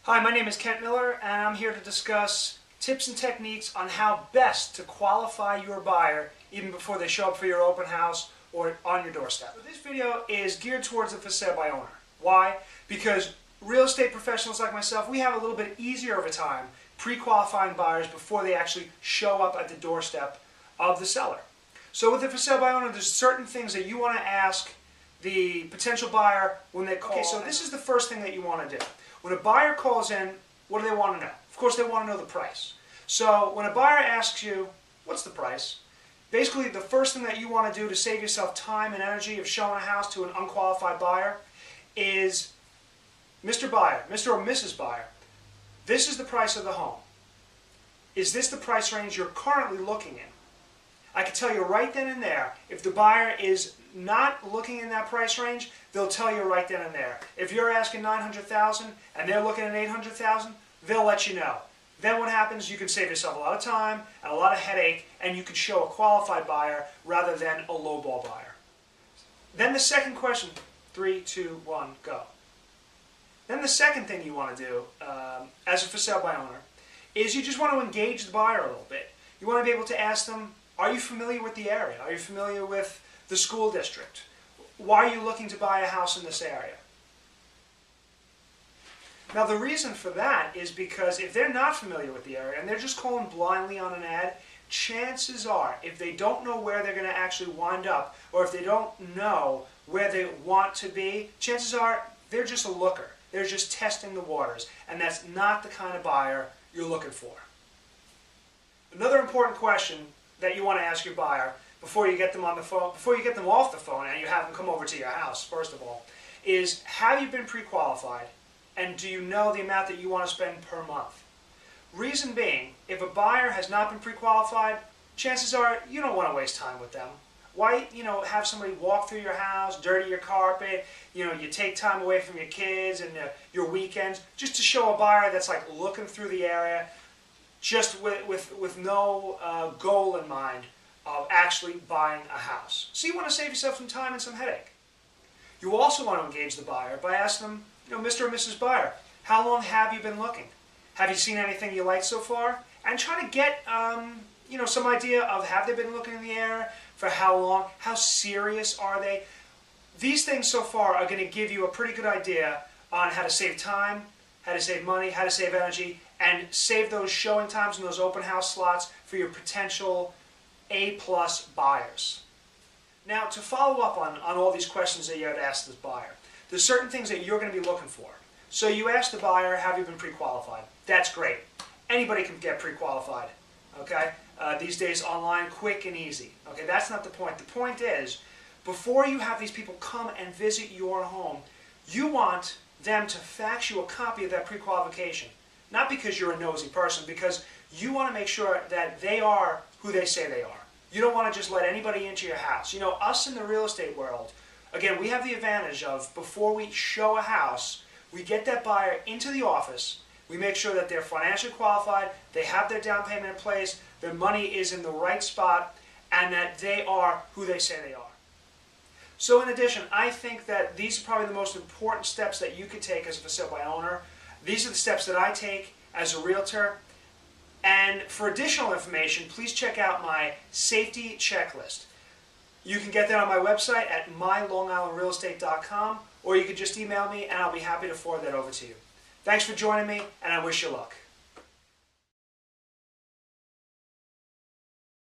Hi, my name is Kent Miller, and I'm here to discuss tips and techniques on how best to qualify your buyer even before they show up for your open house or on your doorstep. So this video is geared towards the for sale by owner. Why? Because real estate professionals like myself, we have a little bit easier of a time pre-qualifying buyers before they actually show up at the doorstep of the seller. So with the for sale by owner, there's certain things that you want to ask the potential buyer when they call. Okay, so this is the first thing that you want to do. When a buyer calls in, what do they want to know? Of course, they want to know the price. So when a buyer asks you, what's the price? Basically, the first thing that you want to do to save yourself time and energy of showing a house to an unqualified buyer is, Mr. Buyer, Mr. or Mrs. Buyer, this is the price of the home. Is this the price range you're currently looking in? I can tell you right then and there, if the buyer is not looking in that price range, they'll tell you right then and there. If you're asking $900,000 and they're looking at $800,000, they'll let you know. Then what happens, you can save yourself a lot of time and a lot of headache, and you can show a qualified buyer rather than a lowball buyer. Then the second question, 3, 2, 1, go. Then the second thing you want to do as a for sale by owner is you just want to engage the buyer a little bit. You want to be able to ask them, are you familiar with the area? Are you familiar with the school district? Why are you looking to buy a house in this area? Now the reason for that is because if they're not familiar with the area and they're just calling blindly on an ad, chances are, if they don't know where they're going to actually wind up, or if they don't know where they want to be, chances are they're just a looker. They're just testing the waters, and that's not the kind of buyer you're looking for. Another important question that you want to ask your buyer before you get them on the phone, before you get them off the phone and you have them come over to your house, first of all, is have you been pre-qualified, and do you know the amount that you want to spend per month? Reason being, if a buyer has not been pre-qualified, chances are you don't want to waste time with them. Why, have somebody walk through your house, dirty your carpet, you take time away from your kids and your weekends just to show a buyer that's like looking through the area, just with no goal in mind of actually buying a house. So you want to save yourself some time and some headache. You also want to engage the buyer by asking them, Mr. or Mrs. Buyer, how long have you been looking? Have you seen anything you like so far? And try to get some idea of, have they been looking in the area, for how long, how serious are they? These things so far are going to give you a pretty good idea on how to save time, how to save money, how to save energy, and save those showing times and those open house slots for your potential A-plus buyers. Now, to follow up on all these questions that you had asked this buyer, there's certain things that you're going to be looking for. So you ask the buyer, have you been pre-qualified? That's great. Anybody can get pre-qualified. Okay? These days online, quick and easy. Okay, that's not the point. The point is, before you have these people come and visit your home, you want them to fax you a copy of that pre-qualification. Not because you're a nosy person, because you want to make sure that they are who they say they are. You don't want to just let anybody into your house. Us in the real estate world, again, we have the advantage of, before we show a house, we get that buyer into the office, we make sure that they're financially qualified, they have their down payment in place, their money is in the right spot, and that they are who they say they are. So in addition, I think that these are probably the most important steps that you could take as a for sale by owner. These are the steps that I take as a realtor. And for additional information, please check out my safety checklist. You can get that on my website at mylongislandrealestate.com, or you can just email me and I'll be happy to forward that over to you. Thanks for joining me, and I wish you luck.